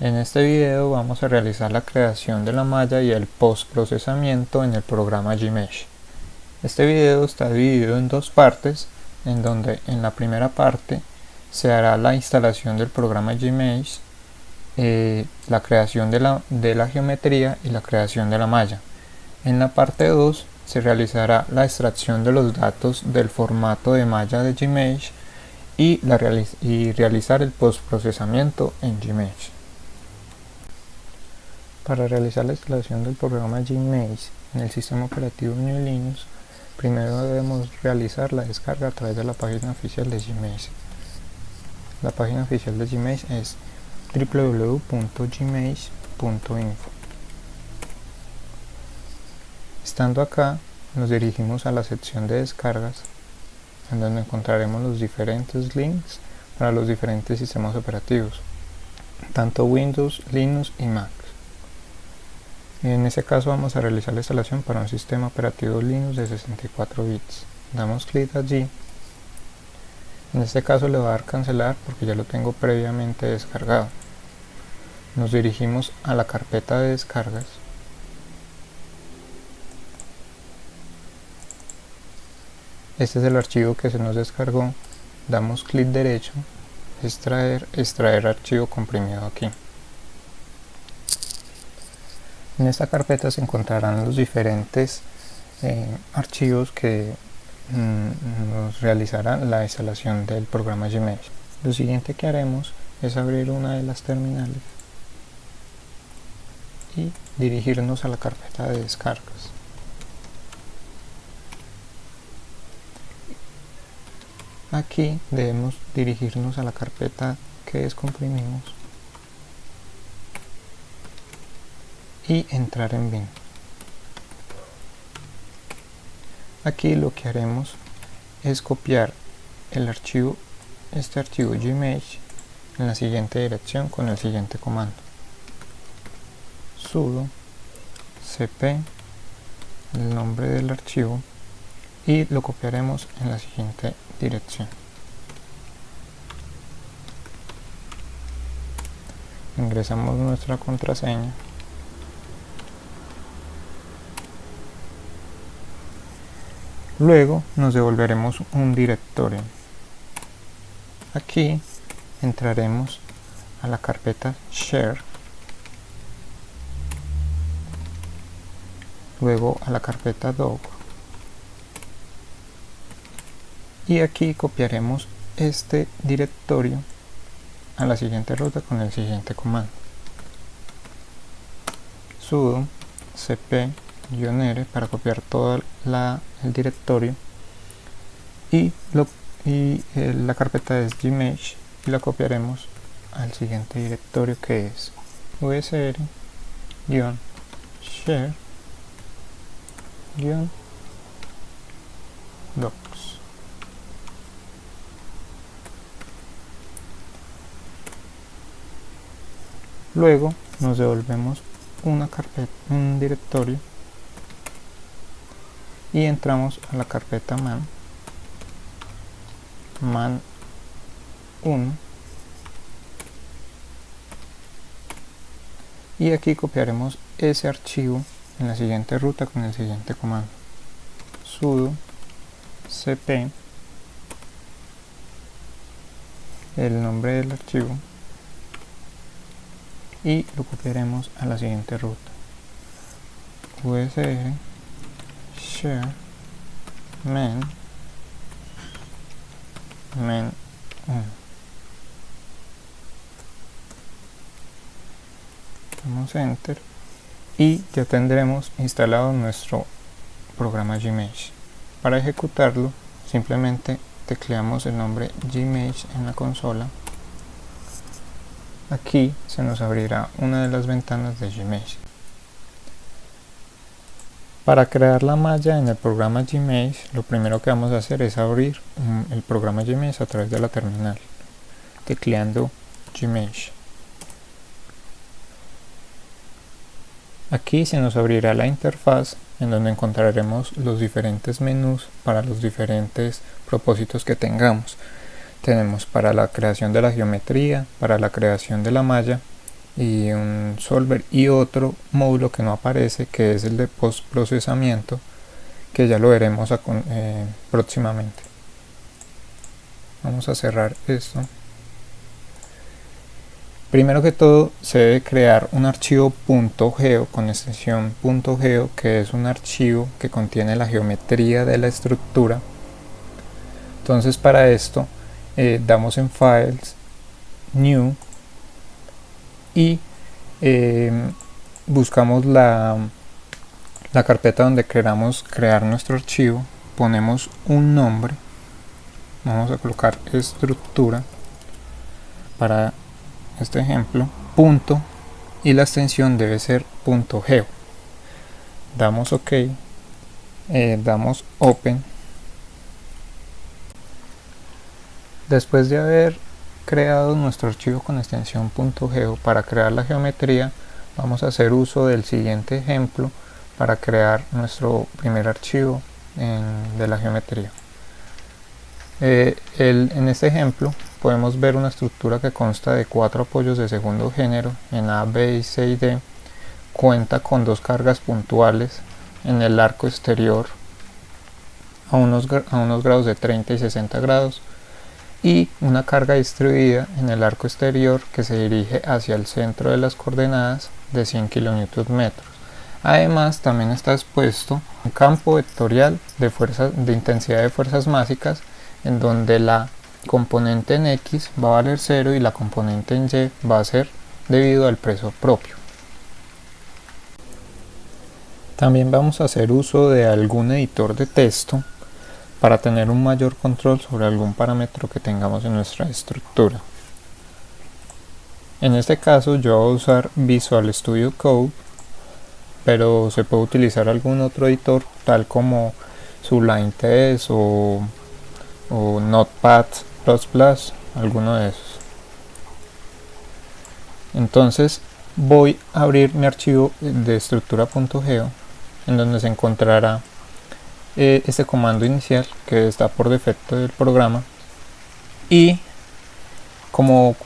En este video vamos a realizar la creación de la malla y el postprocesamiento en el programa Gmesh. Este video está dividido en dos partes, en donde en la primera parte se hará la instalación del programa Gmesh, la creación de la geometría y la creación de la malla. En la parte 2 se realizará la extracción de los datos del formato de malla de Gmesh y realizar el postprocesamiento en Gmesh. Para realizar la instalación del programa Gmesh en el sistema operativo GNU Linux, primero debemos realizar la descarga a través de la página oficial de Gmesh. La página oficial de Gmesh es www.gmesh.info. Estando acá, nos dirigimos a la sección de descargas, en donde encontraremos los diferentes links para los diferentes sistemas operativos, tanto Windows, Linux y Mac. En este caso vamos a realizar la instalación para un sistema operativo Linux de 64 bits. Damos clic allí. En este caso le voy a dar cancelar porque ya lo tengo previamente descargado. Nos dirigimos a la carpeta de descargas. Este es el archivo que se nos descargó. Damos clic derecho, extraer archivo comprimido aquí. En esta carpeta se encontrarán los diferentes archivos que nos realizarán la instalación del programa Gmesh. Lo siguiente que haremos es abrir una de las terminales y dirigirnos a la carpeta de descargas. Aquí debemos dirigirnos a la carpeta que descomprimimos y entrar en bin. Aquí lo que haremos es copiar este archivo Gmesh en la siguiente dirección con el siguiente comando: sudo cp el nombre del archivo y lo copiaremos en la siguiente dirección. Ingresamos nuestra contraseña. Luego nos devolveremos un directorio. Aquí entraremos a la carpeta share, luego a la carpeta doc y aquí copiaremos este directorio a la siguiente ruta con el siguiente comando: sudo cp-r para copiar todo el directorio y la carpeta es Gmesh y la copiaremos al siguiente directorio, que es usr-share-docs. Luego nos devolvemos un directorio y entramos a la carpeta man1 y aquí copiaremos ese archivo en la siguiente ruta con el siguiente comando: sudo cp el nombre del archivo y lo copiaremos a la siguiente ruta: usr share main 1. Damos enter y ya tendremos instalado nuestro programa Gmesh. Para ejecutarlo simplemente tecleamos el nombre Gmesh en la consola. Aquí se nos abrirá una de las ventanas de Gmesh. Para crear la malla en el programa Gmesh, lo primero que vamos a hacer es abrir el programa Gmesh a través de la terminal, tecleando Gmesh. Aquí se nos abrirá la interfaz en donde encontraremos los diferentes menús para los diferentes propósitos que tengamos. Tenemos para la creación de la geometría, para la creación de la malla y un solver y otro módulo que no aparece, que es el de postprocesamiento, que ya lo veremos próximamente. Vamos a cerrar esto. Primero que todo se debe crear un archivo .geo con extensión .geo, que es un archivo que contiene la geometría de la estructura. Entonces para esto damos en Files, New, y buscamos la carpeta donde queramos crear nuestro archivo, ponemos un nombre, vamos a colocar estructura para este ejemplo, punto, y la extensión debe ser .geo. Damos OK, damos Open. Después de haber creado nuestro archivo con extensión .geo para crear la geometría, vamos a hacer uso del siguiente ejemplo para crear nuestro primer archivo de la geometría. En este ejemplo podemos ver una estructura que consta de 4 apoyos de segundo género en A, B, C y D. Cuenta con 2 cargas puntuales en el arco exterior a unos grados de 30 y 60 grados y una carga distribuida en el arco exterior que se dirige hacia el centro de las coordenadas de 100 kN. Además, también está expuesto un campo vectorial de intensidad de fuerzas mágicas, en donde la componente en X va a valer 0 y la componente en Y va a ser debido al peso propio. También vamos a hacer uso de algún editor de texto para tener un mayor control sobre algún parámetro que tengamos en nuestra estructura. En este caso yo voy a usar Visual Studio Code, pero se puede utilizar algún otro editor tal como Sublime Text o Notepad++, alguno de esos. Entonces voy a abrir mi archivo de estructura.geo, en donde se encontrará este comando inicial que está por defecto del programa, y como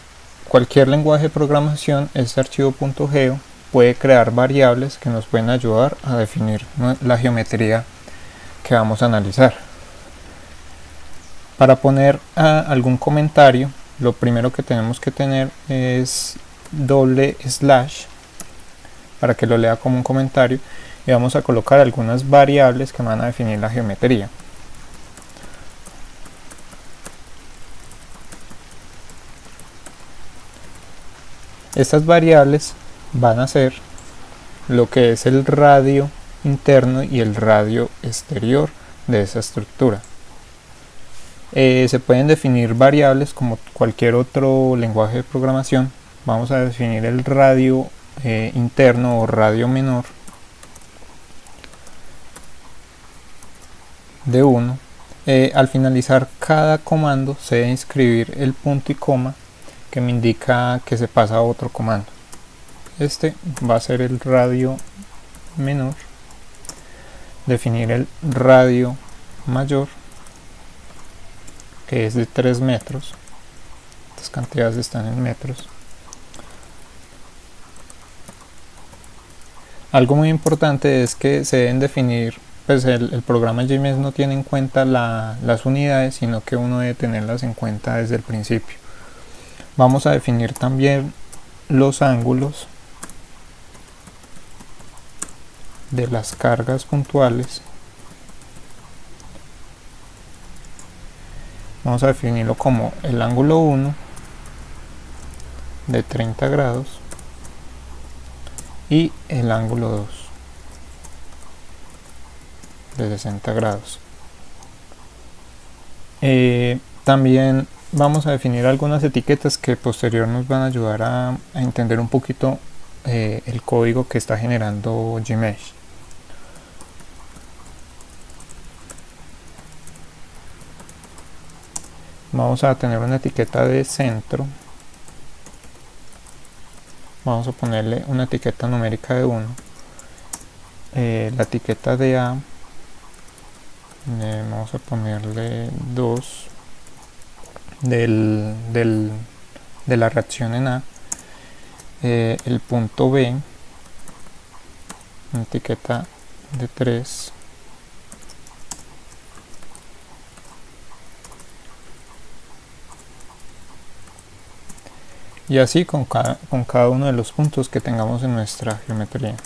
cualquier lenguaje de programación, este archivo .geo puede crear variables que nos pueden ayudar a definir la geometría que vamos a analizar. Para poner algún comentario, lo primero que tenemos que tener es / para que lo lea como un comentario, y vamos a colocar algunas variables que van a definir la geometría. Estas variables van a ser lo que es el radio interno y el radio exterior de esa estructura. Se pueden definir variables como cualquier otro lenguaje de programación. Vamos a definir el radio interno o radio menor de 1. Al finalizar cada comando se debe inscribir el punto y coma que me indica que se pasa a otro comando. Este va a ser el radio menor. Definir el radio mayor, que es de 3 metros. Estas cantidades están en metros. Algo muy importante es que se deben definir, pues el programa GMesh no tiene en cuenta las unidades, sino que uno debe tenerlas en cuenta desde el principio. Vamos a definir también los ángulos de las cargas puntuales. Vamos a definirlo como el ángulo 1 de 30 grados y el ángulo 2 de 60 grados. También vamos a definir algunas etiquetas que posterior nos van a ayudar a entender un poquito el código que está generando GMesh. Vamos a tener una etiqueta de centro. Vamos a ponerle una etiqueta numérica de 1. La etiqueta de A, vamos a ponerle 2 de la reacción en A. el punto B, una etiqueta de 3, y así con cada uno de los puntos que tengamos en nuestra geometría.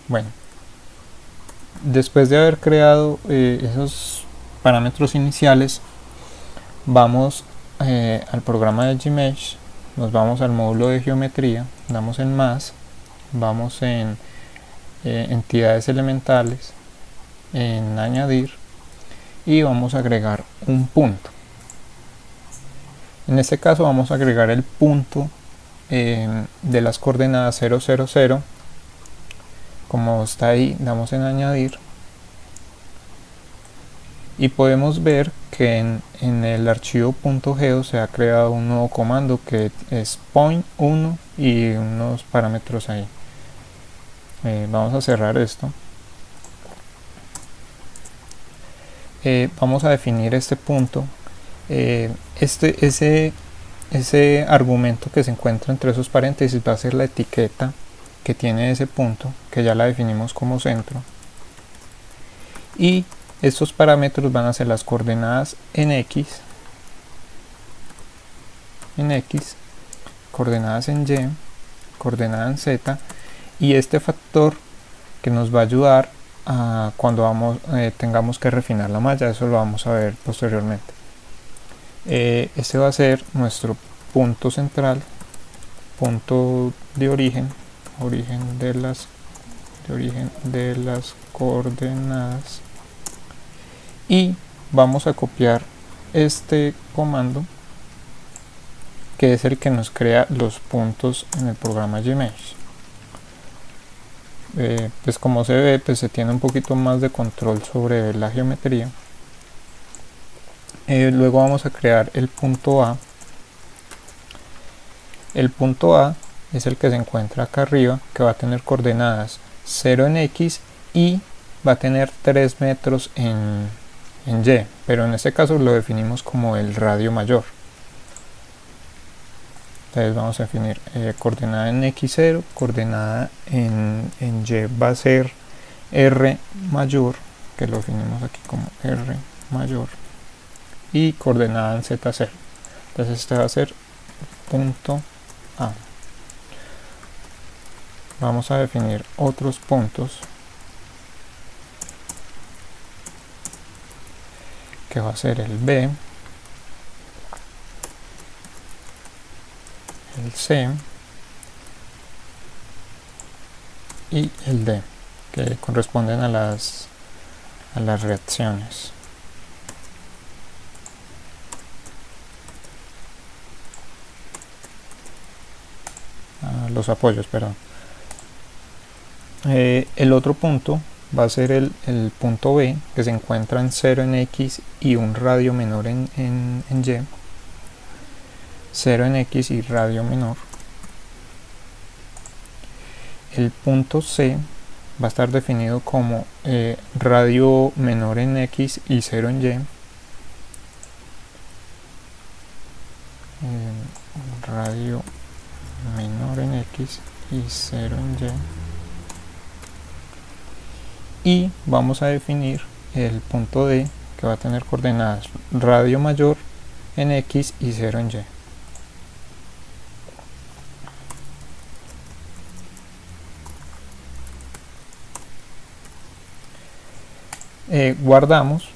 Bueno, después de haber creado esos parámetros iniciales, vamos al programa de Gmesh, nos vamos al módulo de geometría, damos en más, vamos en entidades elementales, en añadir, y vamos a agregar un punto. En este caso vamos a agregar el punto de las coordenadas 0, 0, 0. Como está ahí, damos en añadir y podemos ver que en el archivo .geo se ha creado un nuevo comando que es point1 y unos parámetros ahí. Vamos a cerrar esto. Vamos a definir este punto. Ese argumento que se encuentra entre esos paréntesis va a ser la etiqueta que tiene ese punto, que ya la definimos como centro, y estos parámetros van a ser las coordenadas en X, coordenadas en Y, coordenada en Z, y este factor que nos va a ayudar a cuando tengamos que refinar la malla. Eso lo vamos a ver posteriormente. Este va a ser nuestro punto central, punto de origen de las coordenadas, y vamos a copiar este comando que es el que nos crea los puntos en el programa Gmesh. Pues como se ve, pues se tiene un poquito más de control sobre la geometría. Luego vamos a crear el punto A. El punto A es el que se encuentra acá arriba, que va a tener coordenadas 0 en X y va a tener 3 metros en Y, pero en este caso lo definimos como el radio mayor. Entonces vamos a definir coordenada en X0, coordenada en Y va a ser R mayor, que lo definimos aquí como R mayor, y coordenada en Z0. Entonces este va a ser punto A. Vamos a definir otros puntos, que va a ser el B, el C y el D, que corresponden a las reacciones. Los apoyos, perdón. El otro punto va a ser el punto B, que se encuentra en 0 en X y un radio menor en Y. 0 en X y radio menor. El punto C va a estar definido como radio menor en X y 0 en Y. Radio menor en X y 0 en Y. Y vamos a definir el punto D, que va a tener coordenadas radio mayor en X y 0 en Y. Guardamos,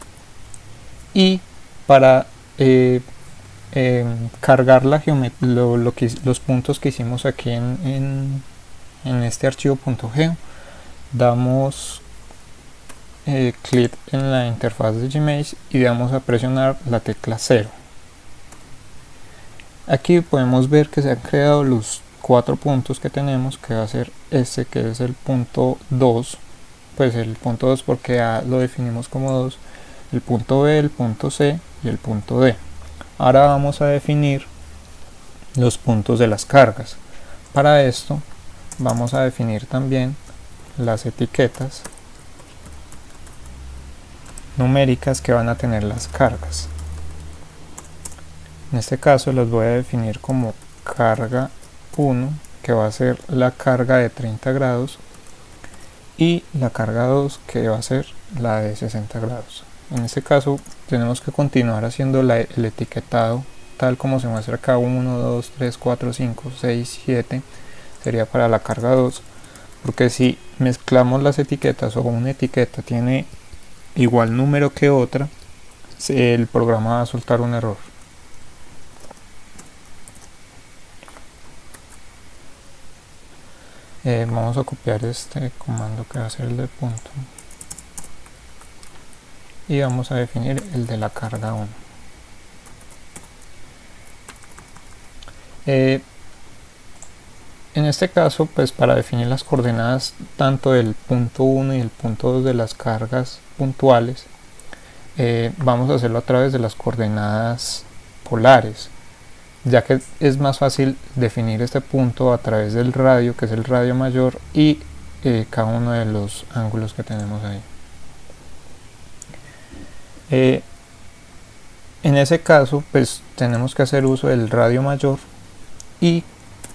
y para cargar la los puntos que hicimos aquí en este archivo .geo, damos clic en la interfaz de Gmesh y vamos a presionar la tecla 0. Aquí podemos ver que se han creado los 4 puntos que tenemos, que va a ser este, que es el punto 2, pues el punto 2 porque A lo definimos como 2, el punto B, el punto C y el punto D. Ahora vamos a definir los puntos de las cargas. Para esto vamos a definir también las etiquetas numéricas que van a tener las cargas. En este caso las voy a definir como carga 1, que va a ser la carga de 30 grados, y la carga 2, que va a ser la de 60 grados. En este caso tenemos que continuar haciendo el etiquetado tal como se muestra acá: 1, 2, 3, 4, 5, 6, 7 sería para la carga 2, porque si mezclamos las etiquetas o una etiqueta tiene igual número que otra, el programa va a soltar un error. Vamos a copiar este comando que va a ser el de punto y vamos a definir el de la carga 1. En este caso, pues para definir las coordenadas tanto del punto 1 y el punto 2 de las cargas puntuales, vamos a hacerlo a través de las coordenadas polares, ya que es más fácil definir este punto a través del radio, que es el radio mayor, y cada uno de los ángulos que tenemos ahí. En ese caso, pues tenemos que hacer uso del radio mayor y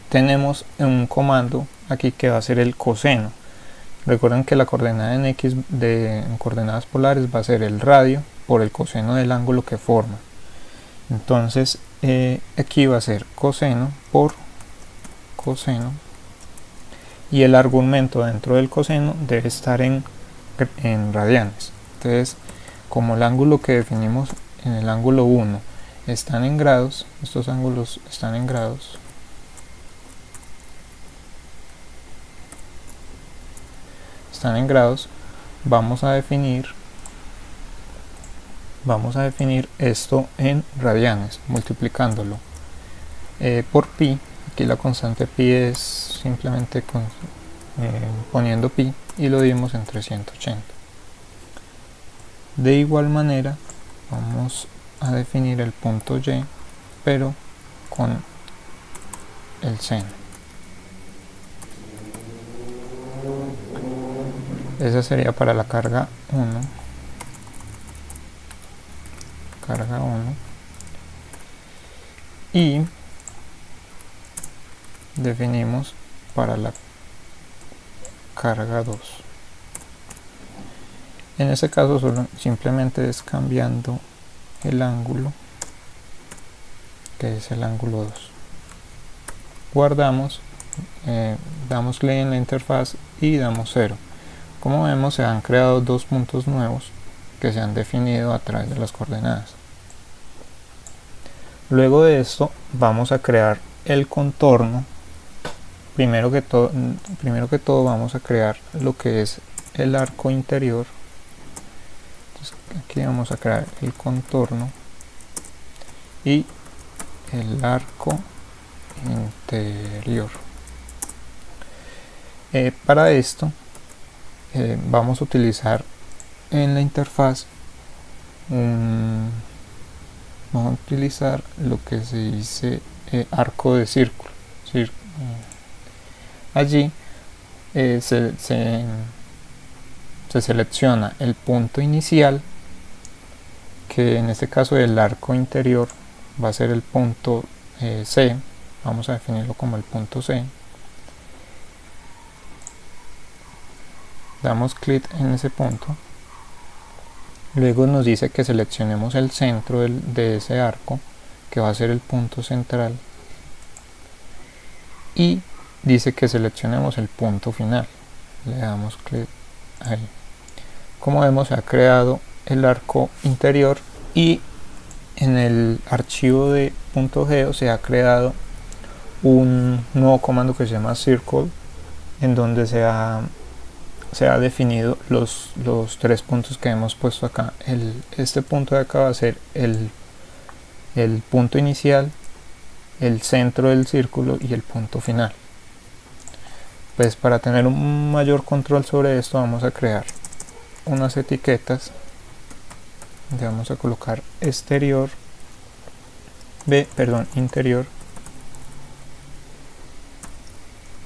tenemos un comando aquí que va a ser el coseno. Recuerden que la coordenada en X en coordenadas polares va a ser el radio por el coseno del ángulo que forma. Entonces aquí va a ser coseno por coseno, y el argumento dentro del coseno debe estar en radianes. Entonces, como el ángulo que definimos en el ángulo 1 están en grados, estos ángulos están en grados, vamos a definir esto en radianes, multiplicándolo por pi. Aquí la constante pi es simplemente poniendo pi, y lo dimos en 380. De igual manera vamos a definir el punto y, pero con el seno. Esa sería para la carga 1. Y definimos para la carga 2. En este caso simplemente es cambiando el ángulo, que es el ángulo 2. Guardamos, damos clic en la interfaz y damos 0. Como vemos, se han creado dos puntos nuevos que se han definido a través de las coordenadas. Luego de esto vamos a crear el contorno. Primero que todo vamos a crear lo que es el arco interior. Entonces, aquí vamos a crear el contorno y el arco interior. Para esto vamos a utilizar en la interfaz vamos a utilizar lo que se dice arco de círculo. Allí se selecciona el punto inicial, que en este caso del arco interior va a ser el punto C. Vamos a definirlo como el punto C. Damos clic en ese punto. Luego nos dice que seleccionemos el centro de ese arco, que va a ser el punto central, y dice que seleccionemos el punto final. Le damos clic ahí. Como vemos, se ha creado el arco interior, y en el archivo de .geo se ha creado un nuevo comando que se llama circle, en donde se ha definido los tres puntos que hemos puesto acá. Este punto de acá va a ser el punto inicial, el centro del círculo y el punto final. Pues para tener un mayor control sobre esto, vamos a crear unas etiquetas. Le vamos a colocar interior,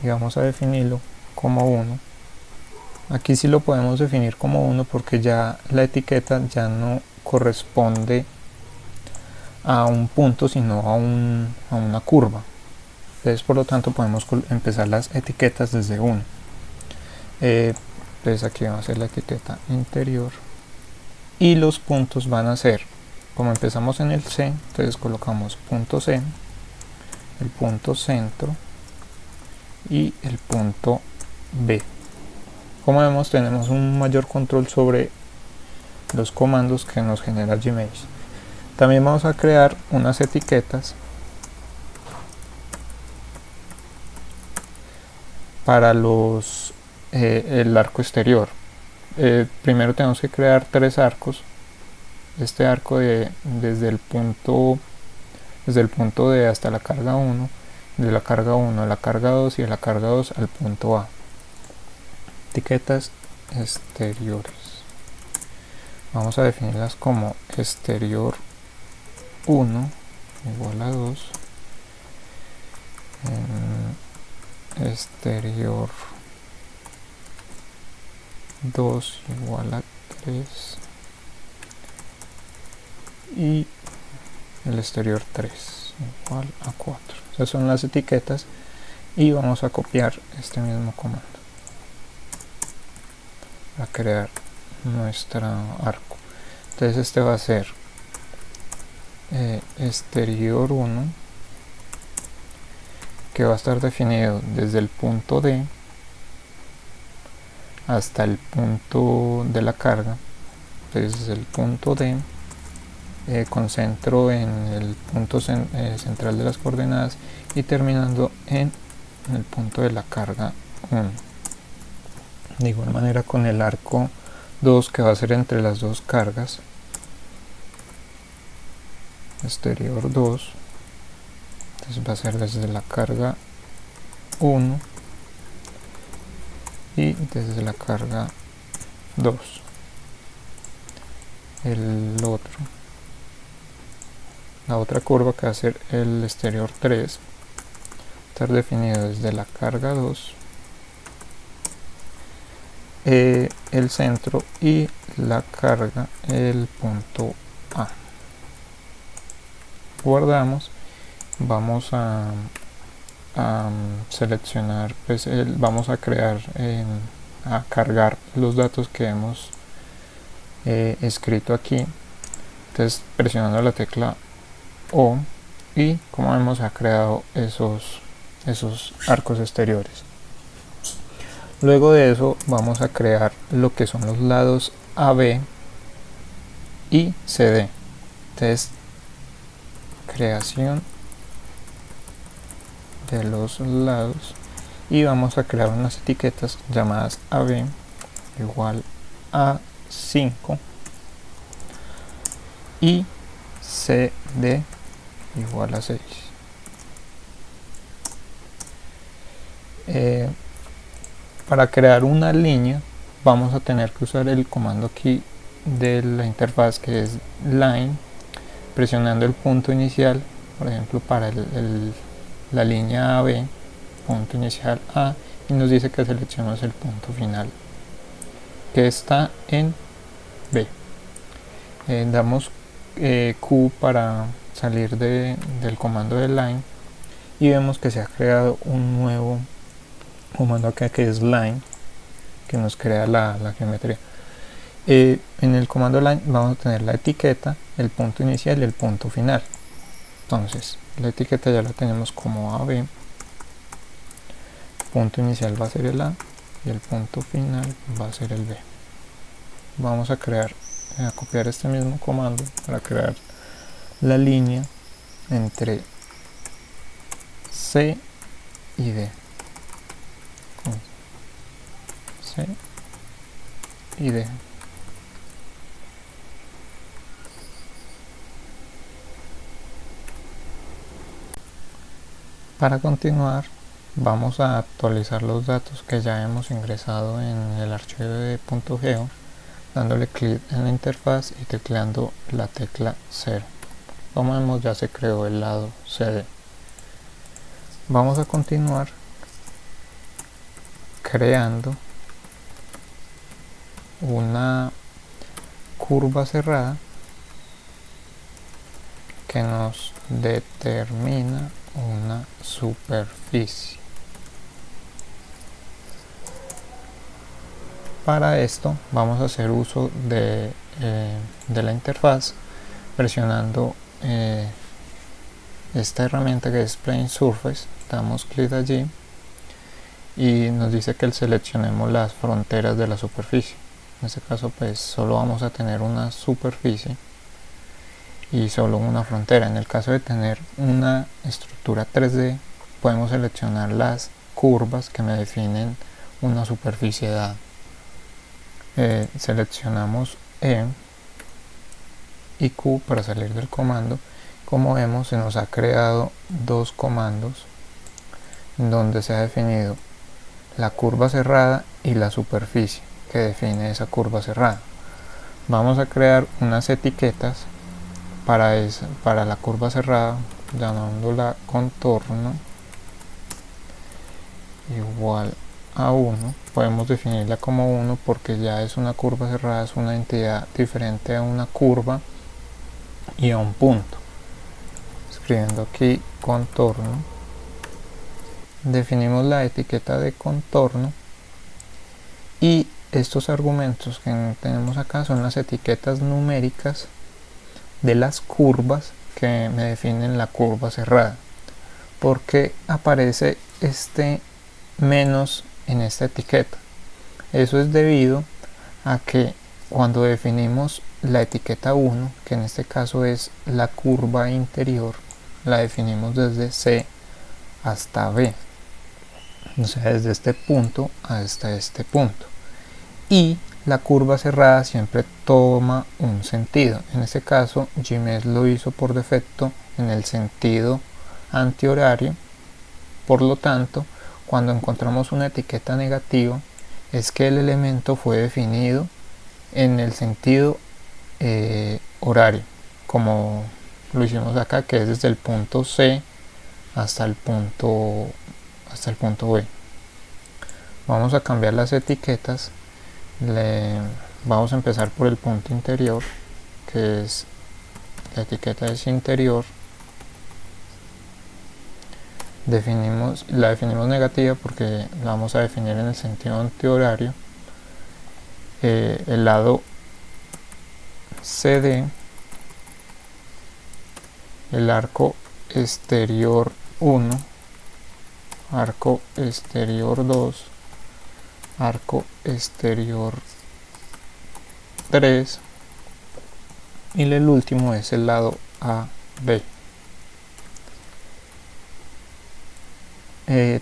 y vamos a definirlo como 1. Aquí sí lo podemos definir como 1 porque ya la etiqueta ya no corresponde a un punto, sino a una curva. Entonces por lo tanto podemos empezar las etiquetas desde 1. Entonces aquí va a ser la etiqueta interior y los puntos van a ser, como empezamos en el C, entonces colocamos punto C, el punto centro y el punto B. Como vemos, tenemos un mayor control sobre los comandos que nos genera Gmsh. También vamos a crear unas etiquetas para el arco exterior. Primero tenemos que crear 3 arcos. Este arco desde el punto D hasta la carga 1, de la carga 1 a la carga 2 y de la carga 2 al punto A. Etiquetas exteriores. Vamos a definirlas como exterior 1 igual a 2, exterior 2 igual a 3 y el exterior 3 igual a 4. Esas son las etiquetas y vamos a copiar este mismo comando para crear nuestro arco. Entonces este va a ser exterior 1, que va a estar definido desde el punto D hasta el punto de la carga. Entonces desde el punto D concentro en el punto central de las coordenadas y terminando en el punto de la carga 1. De igual manera con el arco 2, que va a ser entre las dos cargas, exterior 2, entonces va a ser desde la carga 1 y desde la carga 2. La otra curva, que va a ser el exterior 3, estar definido desde la carga 2, el centro y la carga, el punto A. Guardamos, vamos a seleccionar, pues vamos a crear, a cargar los datos que hemos escrito aquí. Entonces presionando la tecla O, y como vemos ha creado esos arcos exteriores. Luego de eso vamos a crear lo que son los lados AB y CD. Entonces creación de los lados y vamos a crear unas etiquetas llamadas AB igual a 5 y CD igual a 6. Para crear una línea vamos a tener que usar el comando aquí de la interfaz, que es line, presionando el punto inicial, por ejemplo para la línea AB, punto inicial A, y nos dice que seleccionemos el punto final que está en B. Damos Q para salir del comando de line y vemos que se ha creado un nuevo comando acá, que es line, que nos crea la geometría. En el comando line vamos a tener la etiqueta, el punto inicial y el punto final. Entonces la etiqueta ya la tenemos como AB, punto inicial va a ser el A y el punto final va a ser el B. Vamos a copiar este mismo comando para crear la línea entre C y D. C y D. Para continuar vamos a actualizar los datos que ya hemos ingresado en el archivo de .geo, dándole clic en la interfaz y tecleando la tecla 0. Como vemos, ya se creó el lado CD. Vamos a continuar creando una curva cerrada que nos determina una superficie. Para esto vamos a hacer uso de la interfaz presionando esta herramienta que es Plane Surface. Damos clic allí y nos dice que seleccionemos las fronteras de la superficie. En este caso pues solo vamos a tener una superficie y solo una frontera. En el caso de tener una estructura 3D podemos seleccionar las curvas que me definen una superficie dada. Seleccionamos E y Q para salir del comando. Como vemos, se nos ha creado dos comandos donde se ha definido la curva cerrada y la superficie que define esa curva cerrada. Vamos a crear unas etiquetas para la curva cerrada, llamándola contorno igual a 1. Podemos definirla como 1 porque ya es una curva cerrada, es una entidad diferente a una curva y a un punto. Escribiendo aquí contorno, definimos la etiqueta de contorno y estos argumentos que tenemos acá son las etiquetas numéricas de las curvas que me definen la curva cerrada. ¿Por qué aparece este menos en esta etiqueta? Eso es debido a que cuando definimos la etiqueta 1, que en este caso es la curva interior, la definimos desde C hasta B, o sea, desde este punto hasta este punto, y la curva cerrada siempre toma un sentido. En este caso GMesh lo hizo por defecto en el sentido antihorario. Por lo tanto, cuando encontramos una etiqueta negativa es que el elemento fue definido en el sentido horario, como lo hicimos acá, que es desde el punto C hasta el punto B. Vamos a cambiar las etiquetas. Vamos a empezar por el punto interior, que es la etiqueta es interior. La definimos negativa porque la vamos a definir en el sentido antihorario. El lado CD, el arco exterior 1, arco exterior 2, arco exterior 3 y el último es el lado AB.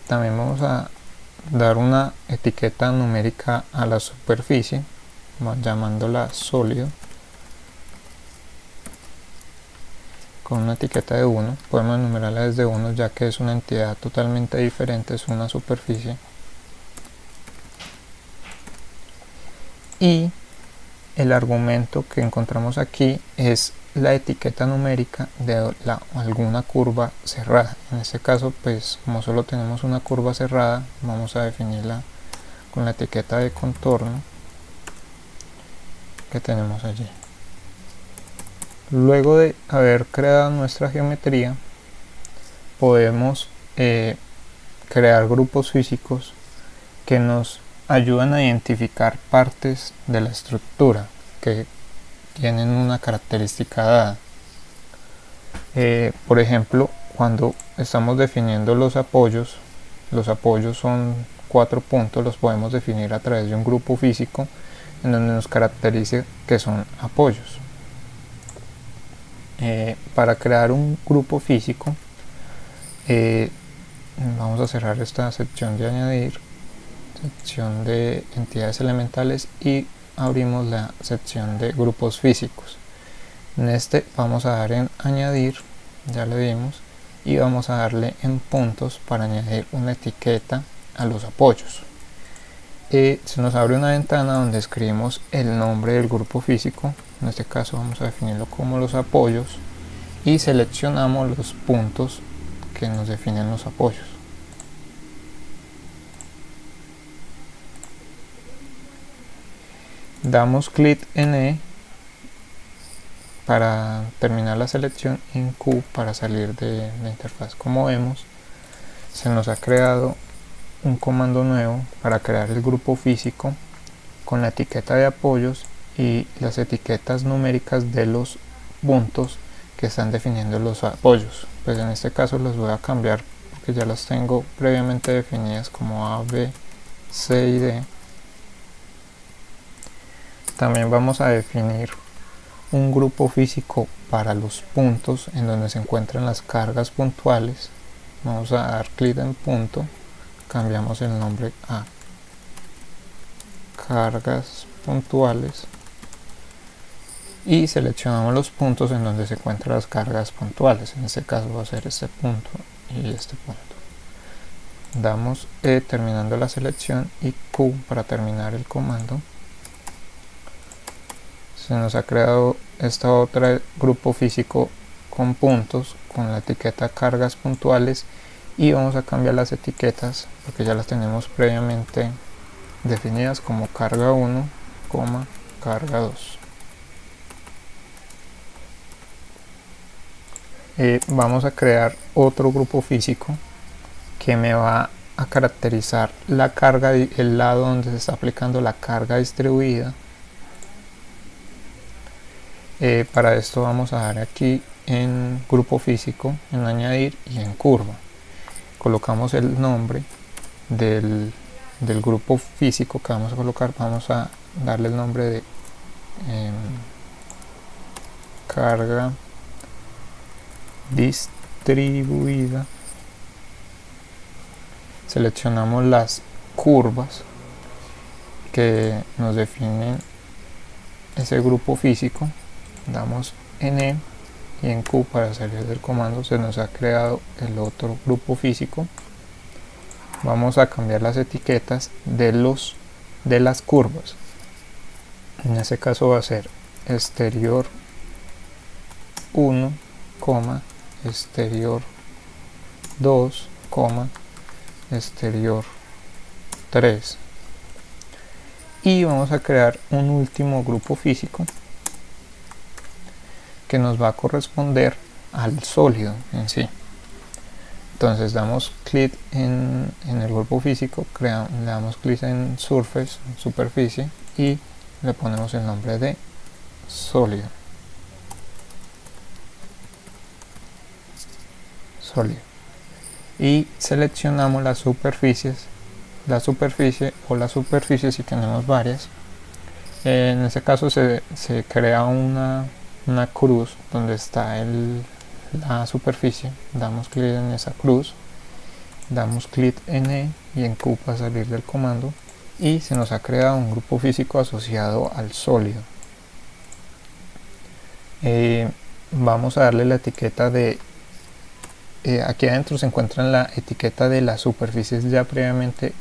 También vamos a dar una etiqueta numérica a la superficie, llamándola sólido, con una etiqueta de 1. Podemos enumerarla desde 1 ya que es una entidad totalmente diferente, es una superficie. Y el argumento que encontramos aquí es la etiqueta numérica de alguna curva cerrada. En este caso, pues como solo tenemos una curva cerrada, vamos a definirla con la etiqueta de contorno que tenemos allí. Luego de haber creado nuestra geometría, podemos crear grupos físicos que nos ayudan a identificar partes de la estructura que tienen una característica dada. Por ejemplo, cuando estamos definiendo los apoyos son 4 puntos, los podemos definir a través de un grupo físico en donde nos caracterice que son apoyos. Para crear un grupo físico, vamos a cerrar esta sección de añadir, sección de entidades elementales, y abrimos la sección de grupos físicos. En este vamos a dar en añadir, ya le dimos, y vamos a darle en puntos para añadir una etiqueta a los apoyos. Se nos abre una ventana donde escribimos el nombre del grupo físico. En este caso vamos a definirlo como los apoyos y seleccionamos los puntos que nos definen los apoyos. Damos clic en E para terminar la selección, en Q para salir de la interfaz. Como vemos, se nos ha creado un comando nuevo para crear el grupo físico con la etiqueta de apoyos y las etiquetas numéricas de los puntos que están definiendo los apoyos. Pues en este caso los voy a cambiar porque ya las tengo previamente definidas como A, B, C y D. También vamos a definir un grupo físico para los puntos en donde se encuentran las cargas puntuales. Vamos a dar clic en punto, cambiamos el nombre a cargas puntuales y seleccionamos los puntos en donde se encuentran las cargas puntuales. En este caso va a ser este punto y este punto. Damos E terminando la selección y Q para terminar el comando. Se nos ha creado esta otra grupo físico con puntos con la etiqueta cargas puntuales y vamos a cambiar las etiquetas porque ya las tenemos previamente definidas como carga 1, carga 2. Vamos a crear otro grupo físico que me va a caracterizar la carga, el lado donde se está aplicando la carga distribuida. Para esto vamos a dar aquí en grupo físico, en añadir y en curva. Colocamos el nombre del grupo físico que vamos a colocar. Vamos a darle el nombre de carga distribuida. Seleccionamos las curvas que nos definen ese grupo físico, damos en E y en Q para salir del comando. Se nos ha creado el otro grupo físico. Vamos a cambiar las etiquetas de las curvas. En este caso va a ser exterior 1, exterior 2, exterior 3. Y vamos a crear un último grupo físico que nos va a corresponder al sólido en sí. Entonces damos clic en el grupo físico, le damos clic en surface, superficie, y le ponemos el nombre de sólido. Y seleccionamos las superficies, la superficie si tenemos varias. En este caso se crea una cruz donde está la superficie. Damos clic en esa cruz, damos clic en E y en Q para salir del comando y se nos ha creado un grupo físico asociado al sólido. Vamos a darle la etiqueta de aquí adentro se encuentra la etiqueta de las superficies ya previamente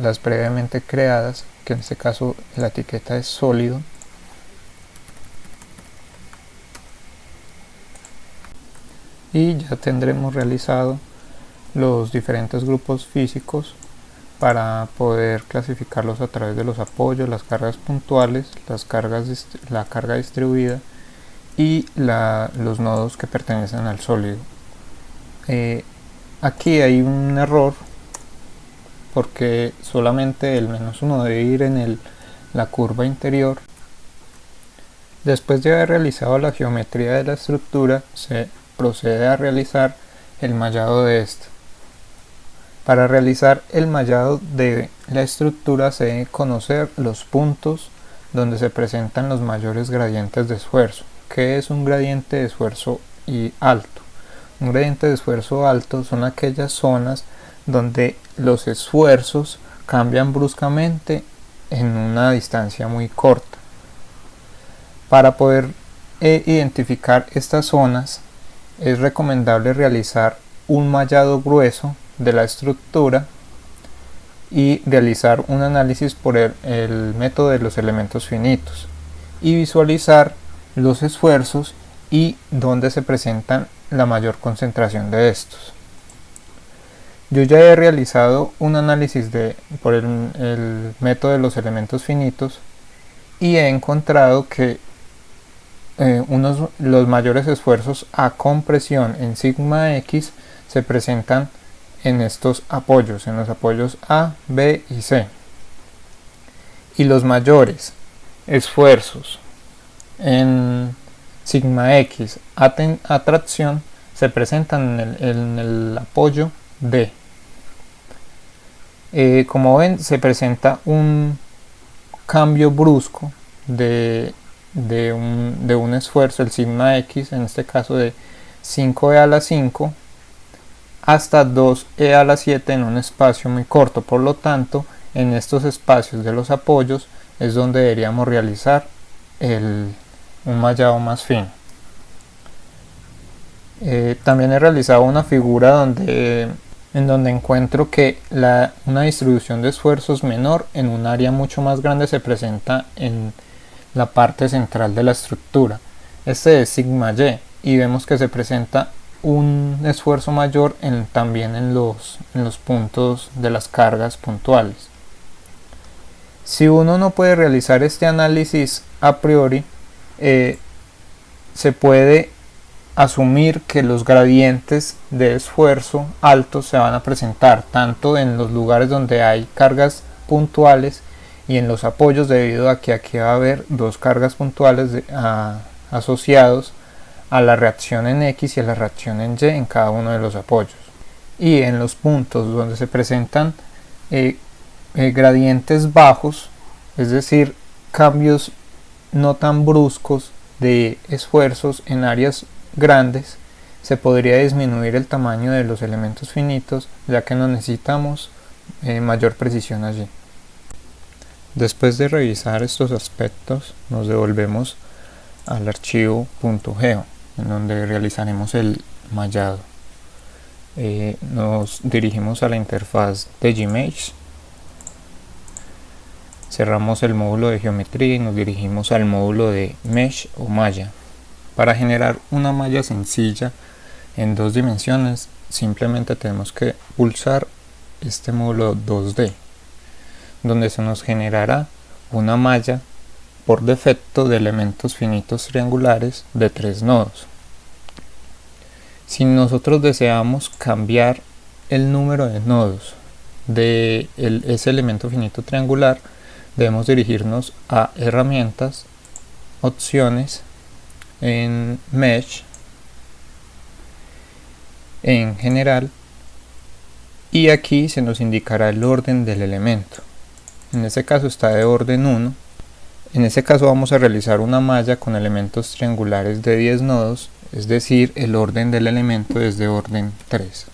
las previamente creadas, que en este caso la etiqueta es sólido. Y ya tendremos realizado los diferentes grupos físicos para poder clasificarlos a través de los apoyos, las cargas puntuales, la carga distribuida y los nodos que pertenecen al sólido. Aquí hay un error porque solamente el -1 debe ir en la curva interior. Después de haber realizado la geometría de la estructura, se procede a realizar el mallado de esta. Para realizar el mallado de la estructura se deben conocer los puntos donde se presentan los mayores gradientes de esfuerzo. ¿Qué es un gradiente de esfuerzo alto? Un gradiente de esfuerzo alto son aquellas zonas donde los esfuerzos cambian bruscamente en una distancia muy corta. Para poder identificar estas zonas es recomendable realizar un mallado grueso de la estructura y realizar un análisis por el método de los elementos finitos y visualizar los esfuerzos y dónde se presentan la mayor concentración de estos. Yo ya he realizado un análisis por el método de los elementos finitos y he encontrado que los mayores esfuerzos a compresión en sigma X se presentan en estos apoyos, en los apoyos A, B y C. Y los mayores esfuerzos en sigma X a tracción se presentan en el apoyo D. Como ven, se presenta un cambio brusco de un esfuerzo, el sigma X, en este caso de 5e a la 5 hasta 2e a la 7 en un espacio muy corto. Por lo tanto, en estos espacios de los apoyos es donde deberíamos realizar un mallado más fino. También he realizado una figura en donde encuentro que una distribución de esfuerzos menor en un área mucho más grande se presenta en la parte central de la estructura. Este es sigma Y vemos que se presenta un esfuerzo mayor también en los puntos de las cargas puntuales. Si uno no puede realizar este análisis a priori, se puede asumir que los gradientes de esfuerzo altos se van a presentar tanto en los lugares donde hay cargas puntuales y en los apoyos, debido a que aquí va a haber dos cargas puntuales asociados a la reacción en X y a la reacción en Y en cada uno de los apoyos. Y en los puntos donde se presentan gradientes bajos, es decir, cambios no tan bruscos de esfuerzos en áreas grandes, se podría disminuir el tamaño de los elementos finitos, ya que no necesitamos mayor precisión allí. Después de revisar estos aspectos, nos devolvemos al archivo .geo, en donde realizaremos el mallado. Nos dirigimos a la interfaz de Gmsh, cerramos el módulo de geometría y nos dirigimos al módulo de mesh o malla. Para generar una malla sencilla en 2 dimensiones, simplemente tenemos que pulsar este módulo 2D, donde se nos generará una malla por defecto de elementos finitos triangulares de 3 nodos. Si nosotros deseamos cambiar el número de nodos de ese elemento finito triangular, debemos dirigirnos a herramientas, opciones, en mesh, en general, y aquí se nos indicará el orden del elemento. En este caso está de orden 1. En este caso vamos a realizar una malla con elementos triangulares de 10 nodos, es decir, el orden del elemento es de orden 3.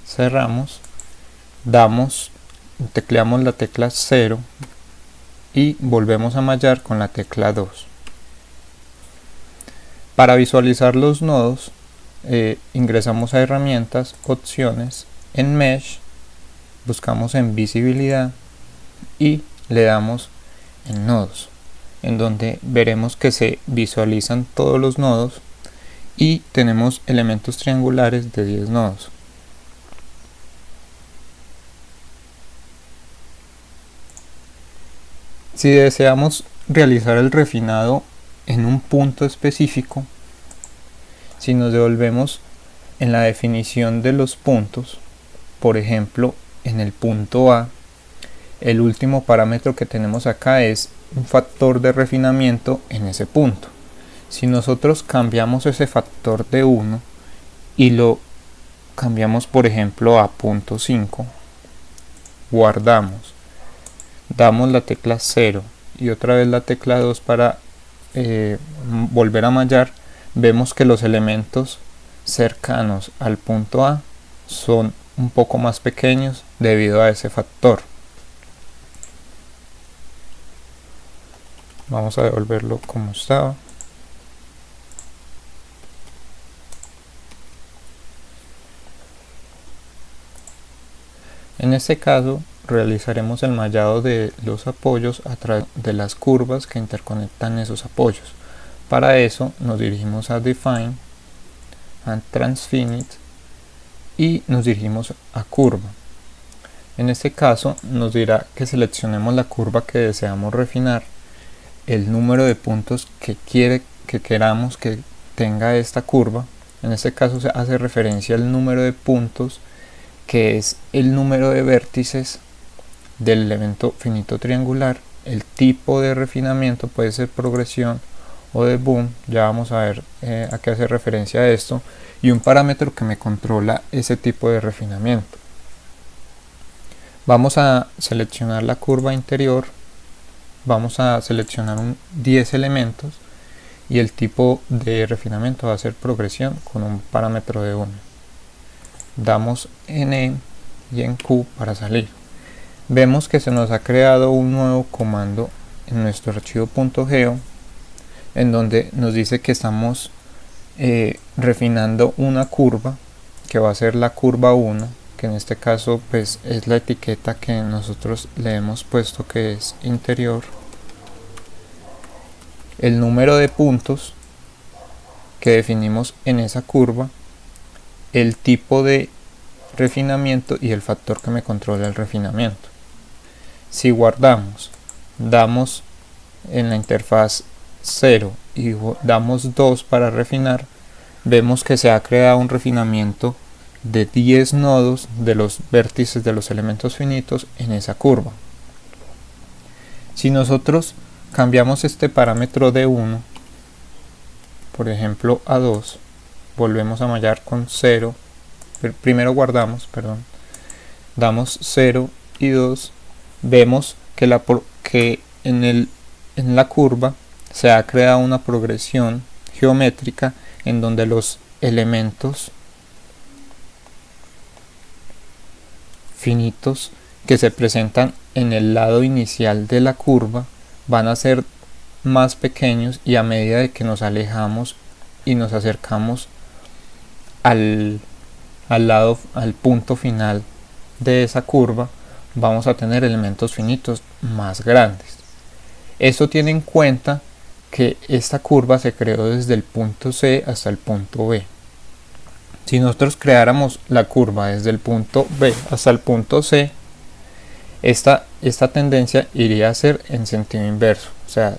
Cerramos, tecleamos la tecla 0 y volvemos a mallar con la tecla 2. Para visualizar los nodos, ingresamos a herramientas, opciones, en mesh, buscamos en visibilidad y le damos en nodos, en donde veremos que se visualizan todos los nodos y tenemos elementos triangulares de 10 nodos. Si deseamos realizar el refinado en un punto específico, si nos devolvemos en la definición de los puntos, por ejemplo en el punto A, el último parámetro que tenemos acá es un factor de refinamiento en ese punto. Si nosotros cambiamos ese factor de 1 y lo cambiamos por ejemplo a 0.5, guardamos, damos la tecla 0 y otra vez la tecla 2 para volver a mallar, vemos que los elementos cercanos al punto A son un poco más pequeños debido a ese factor. Vamos a devolverlo como estaba. En este caso realizaremos el mallado de los apoyos a través de las curvas que interconectan esos apoyos. Para eso nos dirigimos a Define, a Transfinite y nos dirigimos a curva. En este caso nos dirá que seleccionemos la curva que deseamos refinar, el número de puntos que queramos que tenga esta curva. En este caso se hace referencia al número de puntos, que es el número de vértices del elemento finito triangular. El tipo de refinamiento puede ser progresión o de boom, ya vamos a ver a qué hace referencia a esto, y un parámetro que me controla ese tipo de refinamiento. Vamos a seleccionar la curva interior, vamos a seleccionar 10 elementos y el tipo de refinamiento va a ser progresión con un parámetro de 1. Damos en E y en Q para salir. Vemos que se nos ha creado un nuevo comando en nuestro archivo .geo en donde nos dice que estamos refinando una curva que va a ser la curva 1, que en este caso pues es la etiqueta que nosotros le hemos puesto, que es interior, el número de puntos que definimos en esa curva, el tipo de refinamiento y el factor que me controla el refinamiento. Si guardamos, damos en la interfaz 0 y damos 2 para refinar, vemos que se ha creado un refinamiento de 10 nodos de los vértices de los elementos finitos en esa curva. Si nosotros cambiamos este parámetro de 1, por ejemplo a 2, volvemos a mallar con 0, primero guardamos, damos 0 y 2, vemos que en la curva se ha creado una progresión geométrica en donde los elementos finitos que se presentan en el lado inicial de la curva van a ser más pequeños, y a medida de que nos alejamos y nos acercamos al punto final de esa curva, vamos a tener elementos finitos más grandes. Esto tiene en cuenta que esta curva se creó desde el punto C hasta el punto B. Si nosotros creáramos la curva desde el punto B hasta el punto C, esta tendencia iría a ser en sentido inverso, o sea,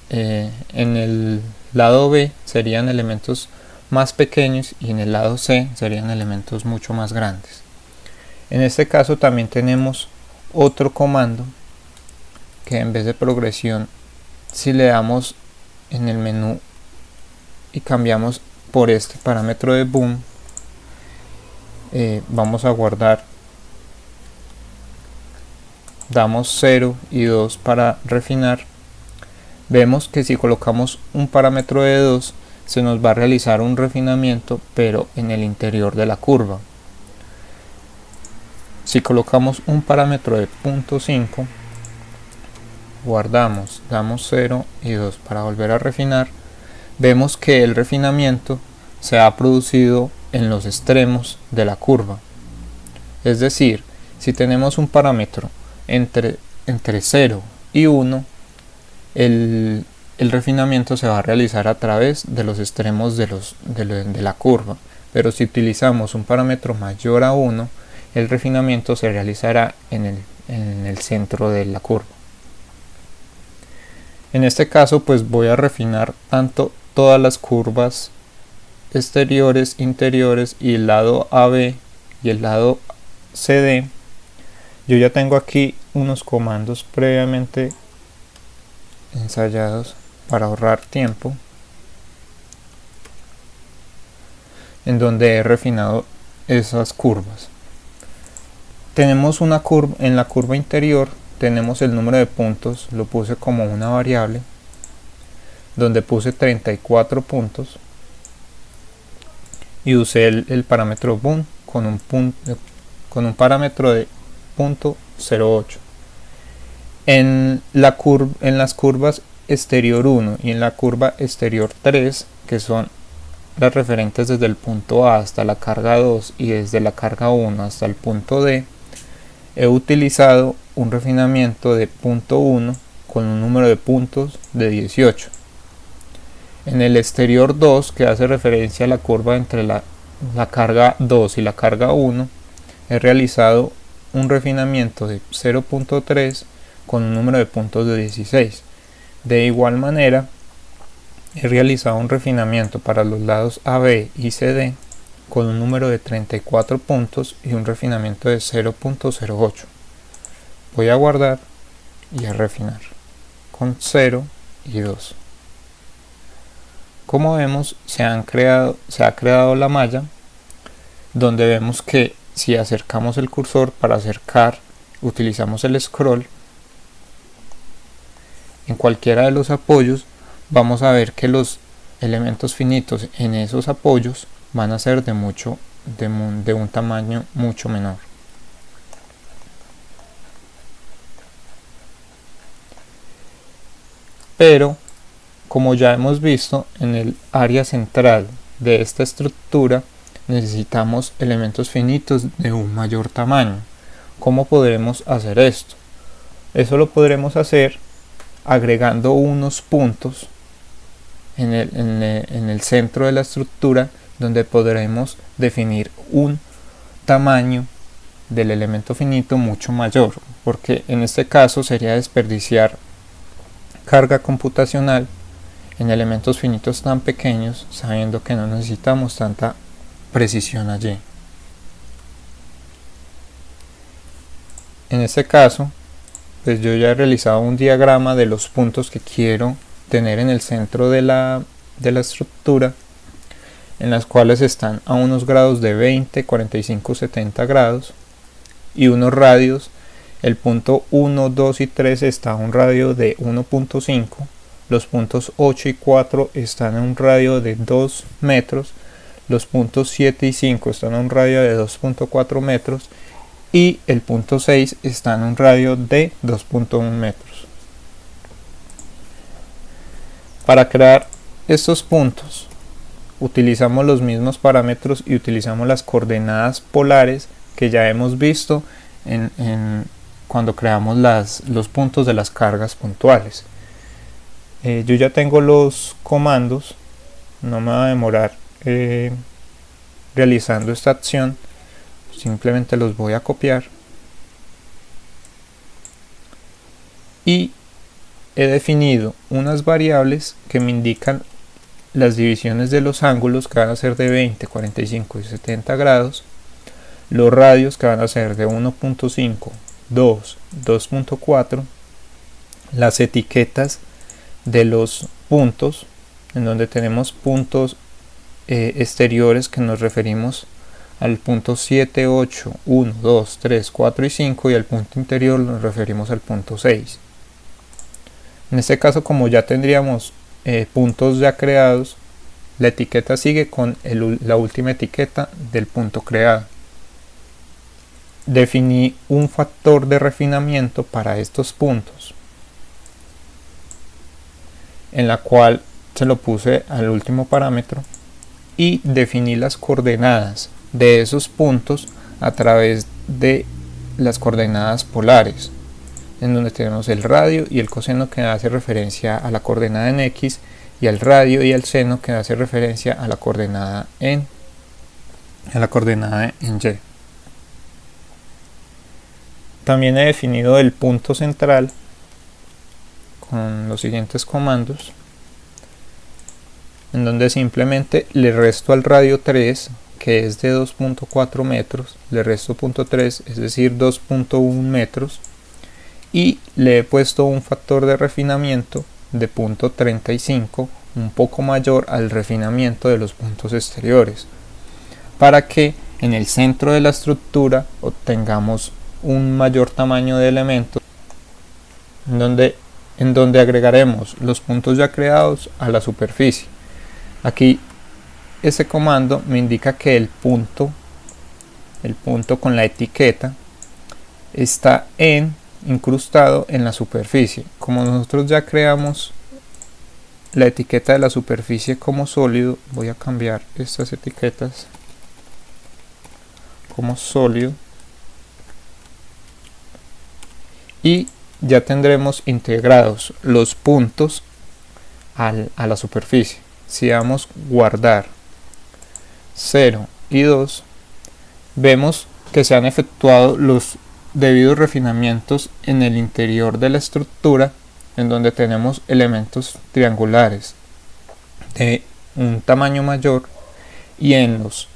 en el lado B serían elementos más pequeños y en el lado C serían elementos mucho más grandes. En este caso también tenemos otro comando que, en vez de progresión, si le damos en el menú y cambiamos por este parámetro de boom, vamos a guardar, damos 0 y 2 para refinar, vemos que si colocamos un parámetro de 2 se nos va a realizar un refinamiento pero en el interior de la curva. Si colocamos un parámetro de 0.5, guardamos, damos 0 y 2 para volver a refinar, vemos que el refinamiento se ha producido en los extremos de la curva. Es decir, si tenemos un parámetro entre 0 y 1, el refinamiento se va a realizar a través de los extremos de la curva, pero si utilizamos un parámetro mayor a 1, el refinamiento se realizará en el centro de la curva. En este caso pues voy a refinar tanto todas las curvas exteriores, interiores y el lado AB y el lado CD. Yo ya tengo aquí unos comandos previamente ensayados para ahorrar tiempo, en donde he refinado esas curvas. Tenemos una curva, en la curva interior tenemos el número de puntos, lo puse como una variable, donde puse 34 puntos y usé el parámetro boom con un parámetro de 0.08. En las curvas exterior 1 y en la curva exterior 3, que son las referentes desde el punto A hasta la carga 2 y desde la carga 1 hasta el punto D, he utilizado un refinamiento de 0.1 con un número de puntos de 18. En el exterior 2, que hace referencia a la curva entre la carga 2 y la carga 1, he realizado un refinamiento de 0.3 con un número de puntos de 16. De igual manera, he realizado un refinamiento para los lados AB y CD con un número de 34 puntos y un refinamiento de 0.08. Voy a guardar y a refinar con 0 y 2. Como vemos, se ha creado la malla, donde vemos que si acercamos el cursor para acercar, utilizamos el scroll. En cualquiera de los apoyos vamos a ver que los elementos finitos en esos apoyos van a ser de un tamaño mucho menor. Pero como ya hemos visto, en el área central de esta estructura necesitamos elementos finitos de un mayor tamaño. ¿Cómo podremos hacer esto? Eso lo podremos hacer agregando unos puntos en el centro de la estructura, donde podremos definir un tamaño del elemento finito mucho mayor, porque en este caso sería desperdiciar carga computacional en elementos finitos tan pequeños, sabiendo que no necesitamos tanta precisión allí. En este caso, pues yo ya he realizado un diagrama de los puntos que quiero tener en el centro de la estructura, en las cuales están a unos grados de 20, 45, 70 grados y unos radios. El punto 1, 2 y 3 está a un radio de 1.5, los puntos 8 y 4 están a un radio de 2 metros, los puntos 7 y 5 están a un radio de 2.4 metros y el punto 6 está en un radio de 2.1 metros. Para crear estos puntos utilizamos los mismos parámetros y utilizamos las coordenadas polares que ya hemos visto cuando creamos los puntos de las cargas puntuales. Yo ya tengo los comandos, no me va a demorar realizando esta acción, simplemente los voy a copiar y he definido unas variables que me indican las divisiones de los ángulos, que van a ser de 20, 45 y 70 grados, los radios, que van a ser de 1.5, 2, 2.4, las etiquetas de los puntos, en donde tenemos puntos exteriores que nos referimos al punto 7, 8, 1, 2, 3, 4 y 5, y al punto interior nos referimos al punto 6. En este caso, como ya tendríamos puntos ya creados, la etiqueta sigue con la última etiqueta del punto creado. Definí un factor de refinamiento para estos puntos, en la cual se lo puse al último parámetro, y definí las coordenadas de esos puntos a través de las coordenadas polares, en donde tenemos el radio y el coseno, que hace referencia a la coordenada en X, y el radio y el seno, que hace referencia a la coordenada en Y. También he definido el punto central con los siguientes comandos, en donde simplemente le resto al radio 3, que es de 2.4 metros, le resto punto 3, es decir 2.1 metros, y le he puesto un factor de refinamiento de punto 35, un poco mayor al refinamiento de los puntos exteriores, para que en el centro de la estructura obtengamos un mayor tamaño de elementos, en donde agregaremos los puntos ya creados a la superficie. Aquí ese comando me indica que el punto con la etiqueta está incrustado en la superficie. Como nosotros ya creamos la etiqueta de la superficie como sólido, voy a cambiar estas etiquetas como sólido, y ya tendremos integrados los puntos a la superficie. Si damos guardar 0 y 2, vemos que se han efectuado debidos refinamientos en el interior de la estructura, en donde tenemos elementos triangulares de un tamaño mayor, y en los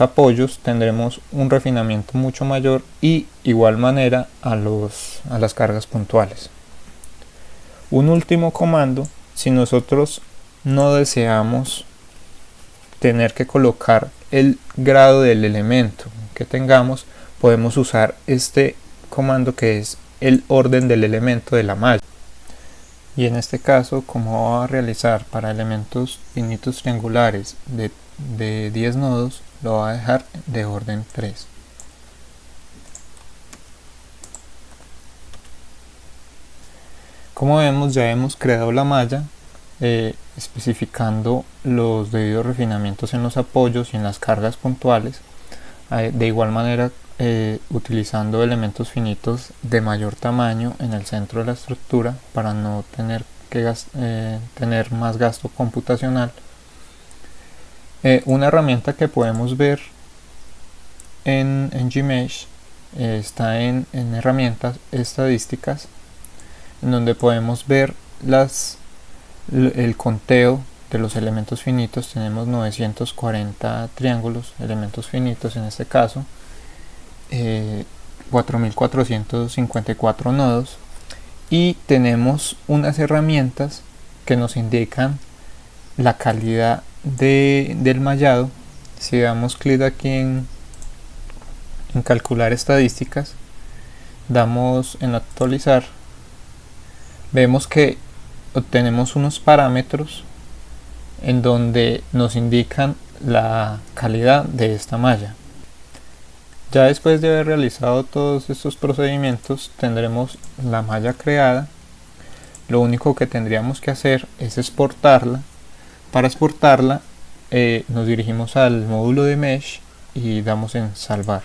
apoyos tendremos un refinamiento mucho mayor, y igual manera a las cargas puntuales. Un último comando: si nosotros no deseamos tener que colocar el grado del elemento que tengamos, podemos usar este comando, que es el orden del elemento de la malla. Y en este caso, como va a realizar para elementos finitos triangulares de 10 nodos, lo va a dejar de orden 3. Como vemos, ya hemos creado la malla, especificando los debidos refinamientos en los apoyos y en las cargas puntuales. De igual manera, utilizando elementos finitos de mayor tamaño en el centro de la estructura para no tener que tener más gasto computacional. Una herramienta que podemos ver en Gmesh está en herramientas estadísticas, en donde podemos ver el conteo de los elementos finitos. Tenemos 940 triángulos, elementos finitos en este caso, 4454 nodos, y tenemos unas herramientas que nos indican la calidad del mallado. Si damos clic aquí en calcular estadísticas, damos en actualizar, vemos que obtenemos unos parámetros en donde nos indican la calidad de esta malla. Ya después de haber realizado todos estos procedimientos, tendremos la malla creada. Lo único que tendríamos que hacer es exportarla. Para exportarla, nos dirigimos al módulo de Mesh y damos en salvar.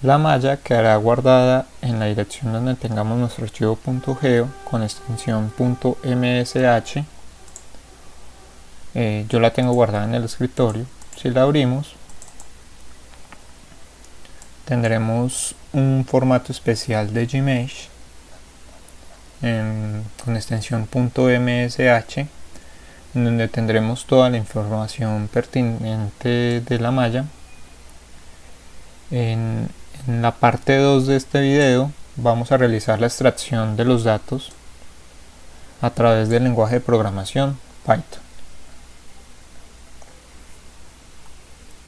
La malla quedará guardada en la dirección donde tengamos nuestro archivo .geo con extensión .msh. Yo la tengo guardada en el escritorio. Si la abrimos, tendremos un formato especial de Gmesh con extensión .msh, en donde tendremos toda la información pertinente de la malla. En la parte 2 de este video vamos a realizar la extracción de los datos a través del lenguaje de programación Python.